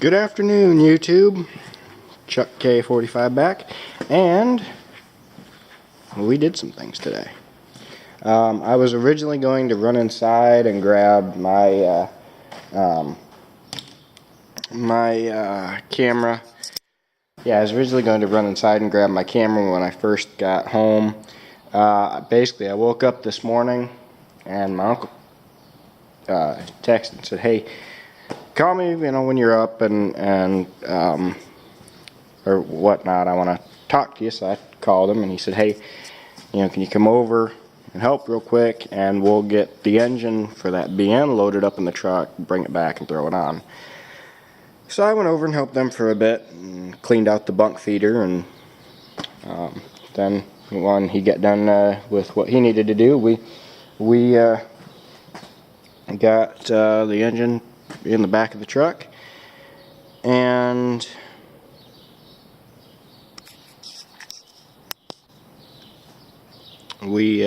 Good afternoon, YouTube. Chuck K45 back, and we did some things today. I was originally going to run inside and grab my camera. Yeah, I was originally going to run inside and grab my camera when I first got home. Basically, I woke up this morning and my uncle texted and said, "Hey, call me, when you're up and or whatnot. I want to talk to you." So I called him and he said, "Hey, can you come over and help real quick, and we'll get the engine for that BN loaded up in the truck, bring it back and throw it on." So I went over and helped them for a bit and cleaned out the bunk feeder, and then when he got done with what he needed to do, we got the engine in the back of the truck, and we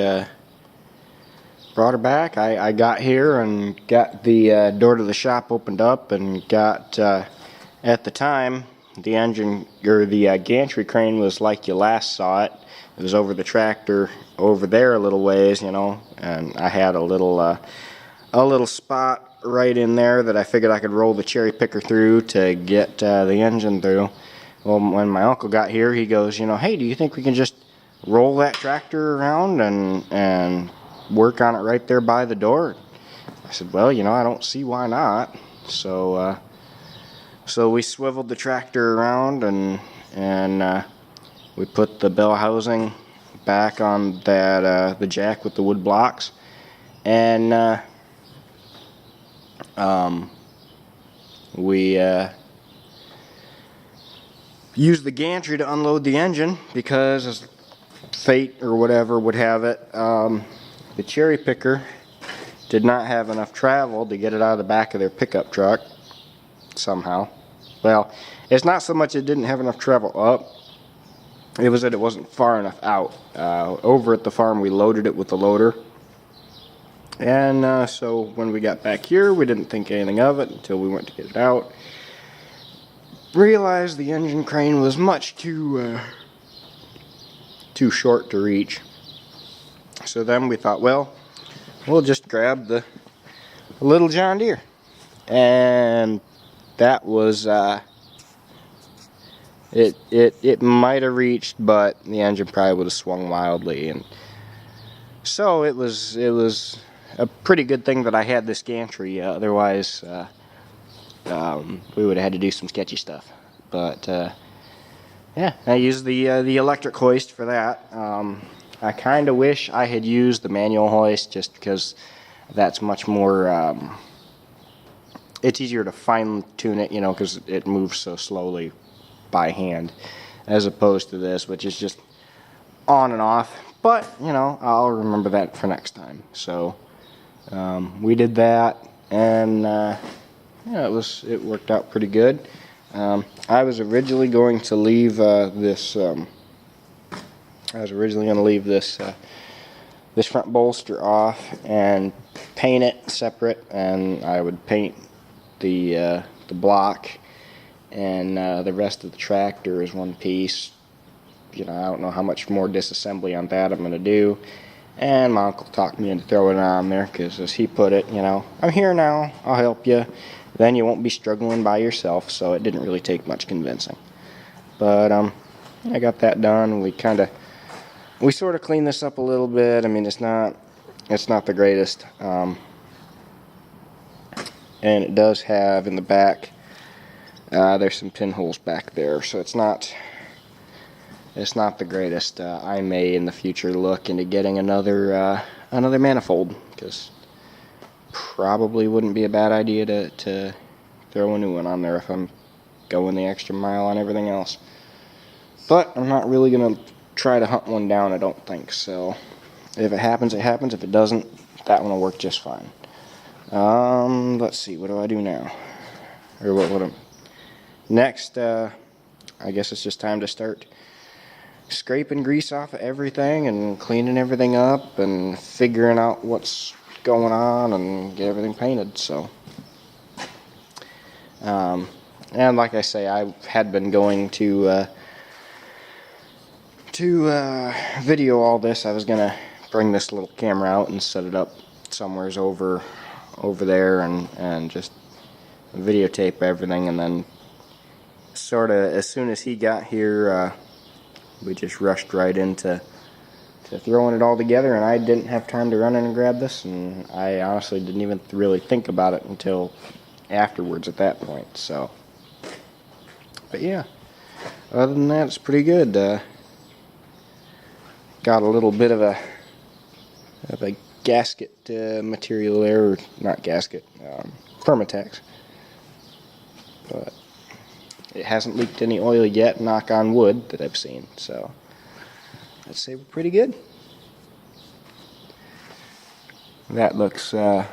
brought her back. I got here and got the door to the shop opened up, and got at the time the engine, or the gantry crane, was like you last saw it. It was over the tractor over there a little ways, and I had a little spot right in there that I figured I could roll the cherry picker through to get the engine through. Well, when my uncle got here, he goes, "Hey, do you think we can just roll that tractor around and work on it right there by the door?" I said, "Well, I don't see why not." So we swiveled the tractor around, and we put the bell housing back on that the jack with the wood blocks, and we used the gantry to unload the engine, because as fate or whatever would have it, the cherry picker did not have enough travel to get it out of the back of their pickup truck somehow. Well, it's not so much it didn't have enough travel up, it was that it wasn't far enough out. Over at the farm, we loaded it with the loader, and so when we got back here, we didn't think anything of it until we went to get it out. Realized the engine crane was much too short to reach. So then we thought, well, we'll just grab the little John Deere, and that was it might have reached, but the engine probably would have swung wildly, and so it was a pretty good thing that I had this gantry. Otherwise, we would have had to do some sketchy stuff. But yeah, I used the electric hoist for that. I kind of wish I had used the manual hoist, just because that's much more, it's easier to fine tune it, because it moves so slowly by hand, as opposed to this, which is just on and off. But, I'll remember that for next time. So we did that, and yeah, it worked out pretty good. I was originally going to leave this front bolster off and paint it separate, and I would paint the block and the rest of the tractor as one piece. I don't know how much more disassembly on that I'm going to do. And my uncle talked me into throwing it on there, because as he put it, "I'm here now, I'll help you. Then you won't be struggling by yourself." So it didn't really take much convincing. But I got that done. We sort of cleaned this up a little bit. I mean, it's not the greatest. And it does have in the back, there's some pinholes back there, so it's not the greatest. I may in the future look into getting another manifold, because probably wouldn't be a bad idea to throw a new one on there if I'm going the extra mile on everything else. But I'm not really going to try to hunt one down, I don't think. So if it happens, it happens. If it doesn't, that one will work just fine. Let's see, what do I do now? Or what next, I guess it's just time to start scraping grease off of everything and cleaning everything up and figuring out what's going on and get everything painted. So And like I say, I had been going to video all this. I was gonna bring this little camera out and set it up somewheres over there and just videotape everything, and then sort of as soon as he got here, we just rushed right into throwing it all together, and I didn't have time to run in and grab this, and I honestly didn't even really think about it until afterwards at that point. So, but yeah, other than that, it's pretty good. Got a little bit of a gasket material there, or not gasket, Permatex, but it hasn't leaked any oil yet, knock on wood, that I've seen. So I'd say we're pretty good. That looks, I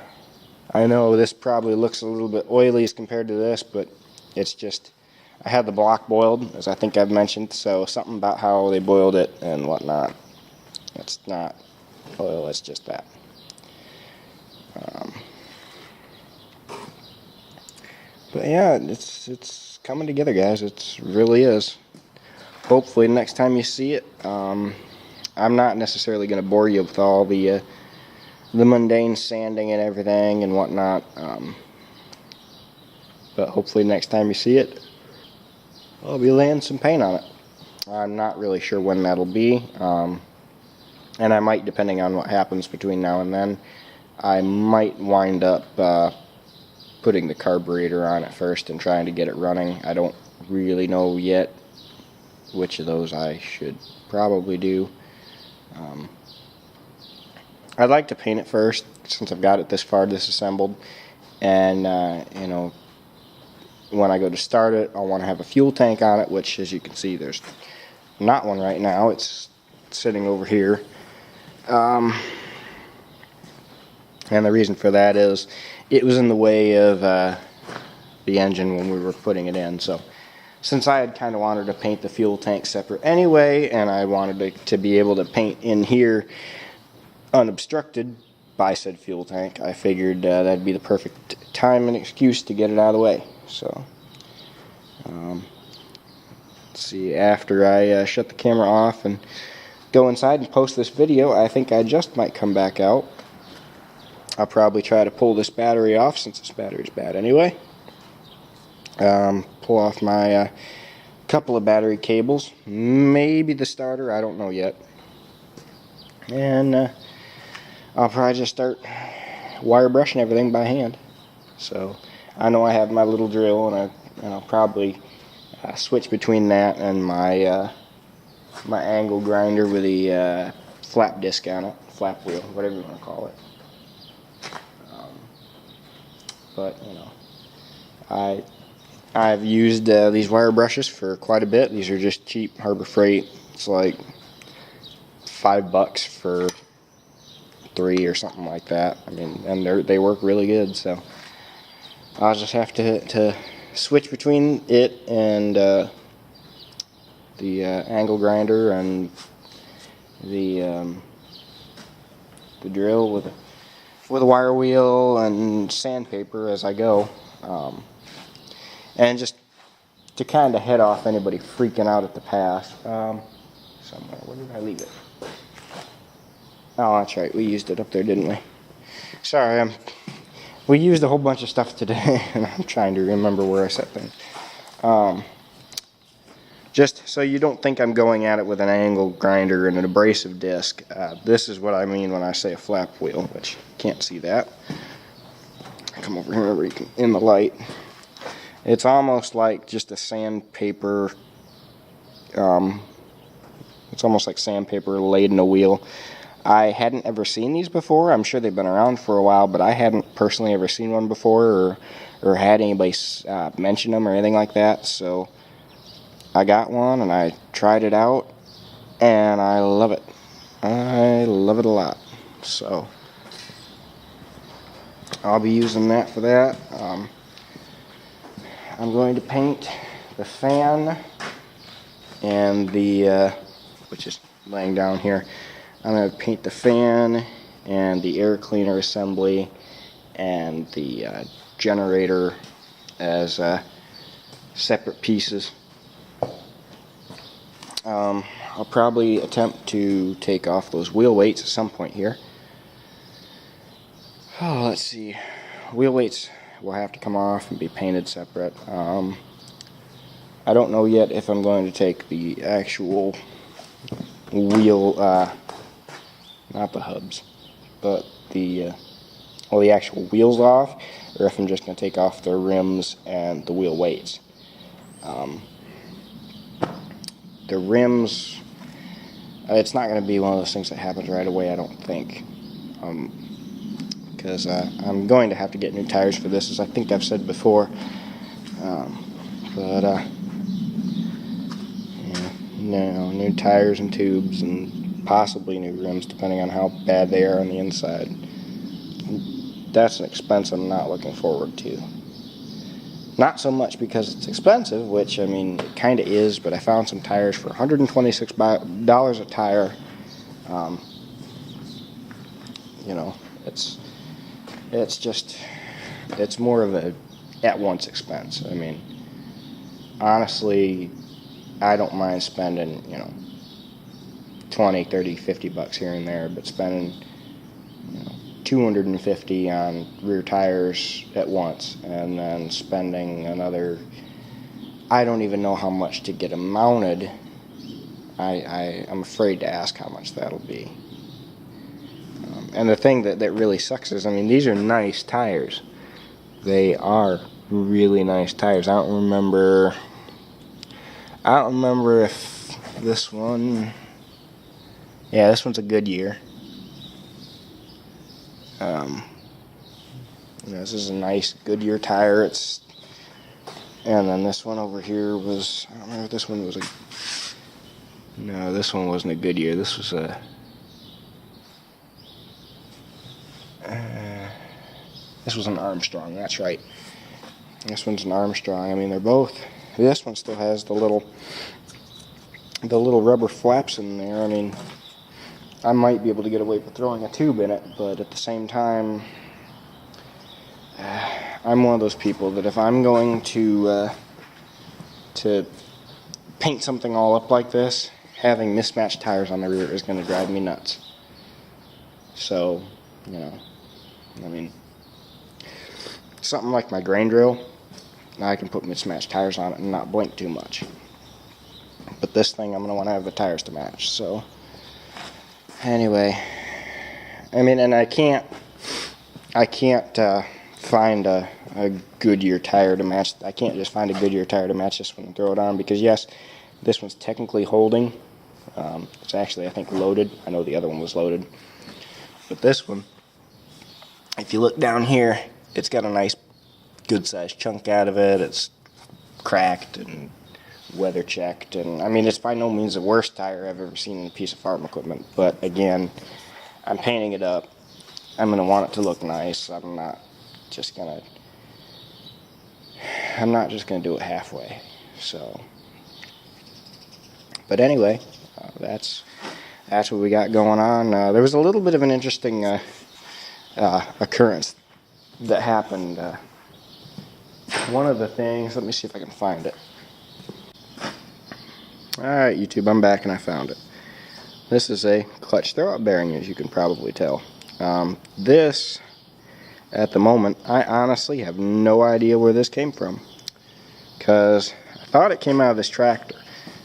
know this probably looks a little bit oily as compared to this, but it's just, I had the block boiled, as I think I've mentioned, so something about how they boiled it and whatnot. It's not oil, it's just that. But yeah, it's coming together, guys. It really is. Hopefully next time you see it, I'm not necessarily going to bore you with all the mundane sanding and everything and whatnot, but hopefully next time you see it, I'll be laying some paint on it. I'm not really sure when that'll be, and I might, depending on what happens between now and then, I might wind up putting the carburetor on it first and trying to get it running. I don't really know yet which of those I should probably do. I'd like to paint it first, since I've got it this far disassembled, and you know, when I go to start it, I'll want to have a fuel tank on it, which, as you can see, there's not one right now. It's sitting over here. And the reason for that is it was in the way of the engine when we were putting it in. So since I had kind of wanted to paint the fuel tank separate anyway, and I wanted to be able to paint in here unobstructed by said fuel tank, I figured that'd be the perfect time and excuse to get it out of the way. So let's see, after I shut the camera off and go inside and post this video, I think I just might come back out. I'll probably try to pull this battery off, since this battery's bad anyway. Pull off my couple of battery cables, maybe the starter, I don't know yet. And I'll probably just start wire brushing everything by hand. So I know I have my little drill, and I'll probably switch between that and my my angle grinder with the flap disc on it, flap wheel, whatever you want to call it. But you know, I've used these wire brushes for quite a bit. These are just cheap Harbor Freight. It's like $5 for 3 or something like that. I mean, and they work really good. So I'll just have to switch between it and the angle grinder and the drill with a wire wheel and sandpaper as I go, and just to kind of head off anybody freaking out at the pass. Somewhere, where did I leave it? Oh, that's right, we used it up there, didn't we? Sorry, we used a whole bunch of stuff today, and I'm trying to remember where I set things. Just so you don't think I'm going at it with an angle grinder and an abrasive disc, this is what I mean when I say a flap wheel, which you can't see that. Come over here where you can, in the light. It's almost like just a sandpaper, it's almost like sandpaper laid in a wheel. I hadn't ever seen these before. I'm sure they've been around for a while, but I hadn't personally ever seen one before or had anybody mention them or anything like that. So I got one and I tried it out, and I love it. I love it a lot. So I'll be using that for that. I'm going to paint the fan and the, which is laying down here. I'm going to paint the fan and the air cleaner assembly and the generator as separate pieces. I'll probably attempt to take off those wheel weights at some point here. Oh, let's see. Wheel weights will have to come off and be painted separate. I don't know yet if I'm going to take the actual wheel, not the hubs, but the actual wheels off, or if I'm just going to take off the rims and the wheel weights. The rims, it's not going to be one of those things that happens right away, I don't think, because I'm going to have to get new tires for this, as I think I've said before. Yeah, new tires and tubes, and possibly new rims, depending on how bad they are on the inside. That's an expense I'm not looking forward to. Not so much because it's expensive, which, I mean, it kind of is, but I found some tires for $126 a tire. You know, it's more of a at-once expense. I mean, honestly, I don't mind spending, you know, 20, 30, 50 bucks here and there, but spending, you know, 250 on rear tires at once, and then spending another, I don't even know how much to get them mounted. I'm afraid to ask how much that'll be. And the thing that really sucks is, I mean, these are nice tires. They are really nice tires. I don't remember if this one, yeah, this one's a Goodyear. This is a nice Goodyear tire. And then this one over here was, I don't remember if this one was no, this one wasn't a Goodyear. This was this was an Armstrong, that's right. This one's an Armstrong. I mean, they're both, this one still has the little rubber flaps in there. I mean, I might be able to get away with throwing a tube in it, but at the same time, I'm one of those people that if I'm going to paint something all up like this, having mismatched tires on the rear is going to drive me nuts. So, you know, I mean, something like my grain drill, I can put mismatched tires on it and not blink too much. But this thing, I'm going to want to have the tires to match. So, anyway, I mean, and I can't find a Goodyear tire to match. I can't just find a Goodyear tire to match this one and throw it on, because yes, this one's technically holding. It's actually, I think, loaded. I know the other one was loaded. But this one, if you look down here, it's got a nice good sized chunk out of it. It's cracked and weather checked, and I mean, it's by no means the worst tire I've ever seen in a piece of farm equipment, but again, I'm painting it up. I'm going to want it to look nice. I'm not just going to do it halfway. So, but anyway, that's what we got going on. There was a little bit of an interesting occurrence that happened. One of the things, let me see if I can find it. Alright, YouTube, I'm back and I found it. This is a clutch throwout bearing, as you can probably tell. This, at the moment, I honestly have no idea where this came from, because I thought it came out of this tractor.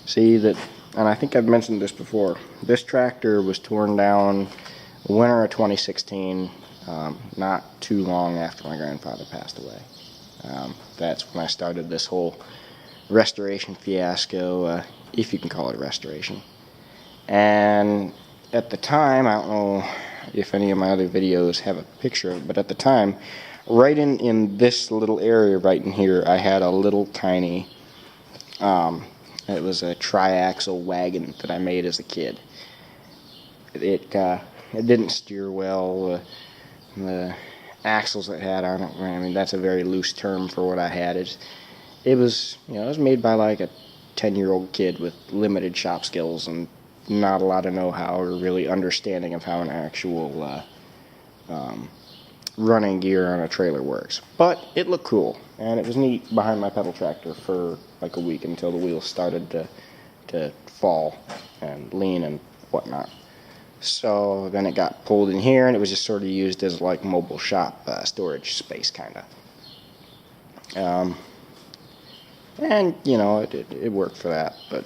See that, and I think I've mentioned this before, this tractor was torn down winter of 2016, not too long after my grandfather passed away. That's when I started this whole restoration fiasco, if you can call it a restoration. And at the time, I don't know if any of my other videos have a picture of it, but at the time, right in this little area right in here, I had a little tiny, it was a triaxle wagon that I made as a kid. It didn't steer well. The axles it had on it, I mean, that's a very loose term for what I had. It was, you know, it was made by like a 10-year-old kid with limited shop skills and not a lot of know-how or really understanding of how an actual running gear on a trailer works. But it looked cool, and it was neat behind my pedal tractor for like a week until the wheels started to fall and lean and whatnot. So then it got pulled in here, and it was just sort of used as like mobile shop storage space, kind of. And you know, it worked for that. But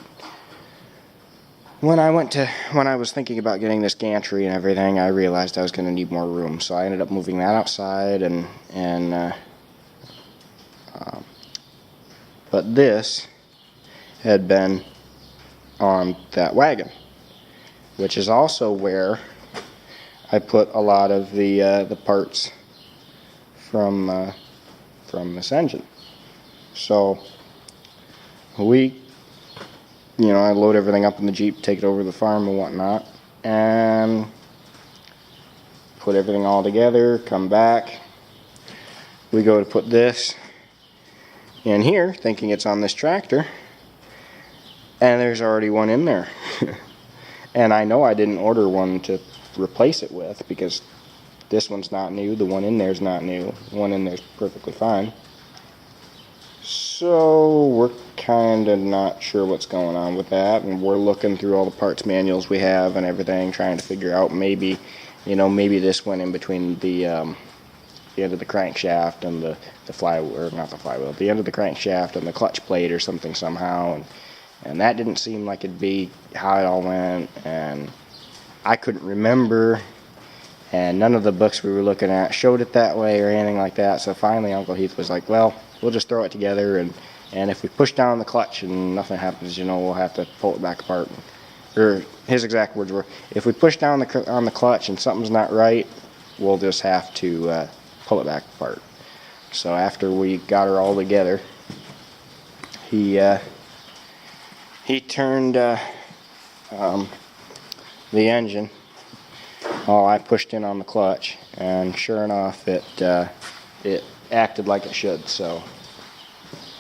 when I was thinking about getting this gantry and everything, I realized I was going to need more room. So I ended up moving that outside, but this had been on that wagon, which is also where I put a lot of the parts from this engine. So I load everything up in the Jeep, take it over to the farm and whatnot, and put everything all together, come back. We go to put this in here, thinking it's on this tractor, and there's already one in there. And I know I didn't order one to replace it with, because this one's not new, the one in there's not new, the one in there's perfectly fine. So we're kind of not sure what's going on with that, and we're looking through all the parts manuals we have and everything, trying to figure out maybe this went in between the end of the crankshaft and the flywheel, or not the flywheel, the end of the crankshaft and the clutch plate or something somehow, and that didn't seem like it'd be how it all went, and I couldn't remember, and none of the books we were looking at showed it that way or anything like that. So finally Uncle Heath was like, well, we'll just throw it together, and if we push down the clutch and nothing happens, we'll have to pull it back apart. Or his exact words were, if we push down on the clutch and something's not right, we'll just have to pull it back apart. So after we got her all together, he turned the engine while I pushed in on the clutch, and sure enough, it acted like it should. So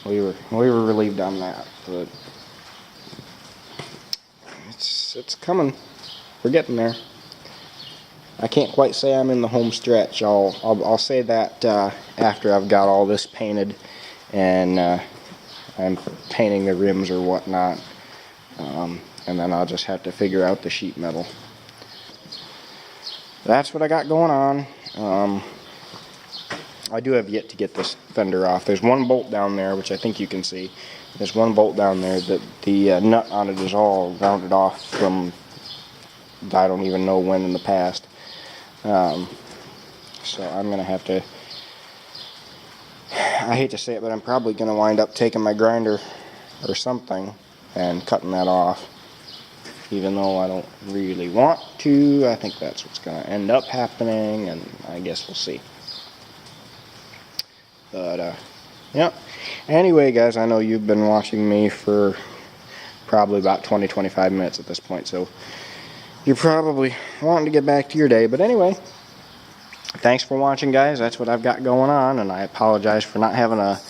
we were relieved on that. But it's coming. We're getting there. I can't quite say I'm in the home stretch. I'll say that after I've got all this painted and I'm painting the rims or whatnot, and then I'll just have to figure out the sheet metal. That's what I got going on. I do have yet to get this fender off. There's one bolt down there, which I think you can see. There's one bolt down there that the nut on it is all rounded off from I don't even know when in the past. So I'm going to have to, I hate to say it, but I'm probably going to wind up taking my grinder or something and cutting that off. Even though I don't really want to, I think that's what's going to end up happening, and I guess we'll see. But, yeah. Anyway, guys, I know you've been watching me for probably about 20-25 minutes at this point, so you're probably wanting to get back to your day. But anyway, thanks for watching, guys. That's what I've got going on, and I apologize for not having a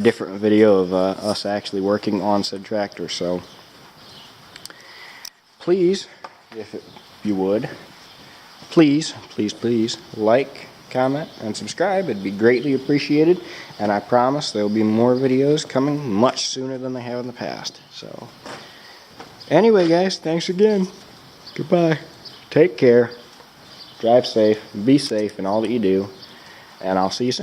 different video of us actually working on said tractor. So please, if you would, please like, comment, and subscribe. It'd be greatly appreciated, and I promise there'll be more videos coming much sooner than they have in the past. So anyway, guys, thanks again. Goodbye. Take care. Drive safe. Be safe in all that you do. And I'll see you soon.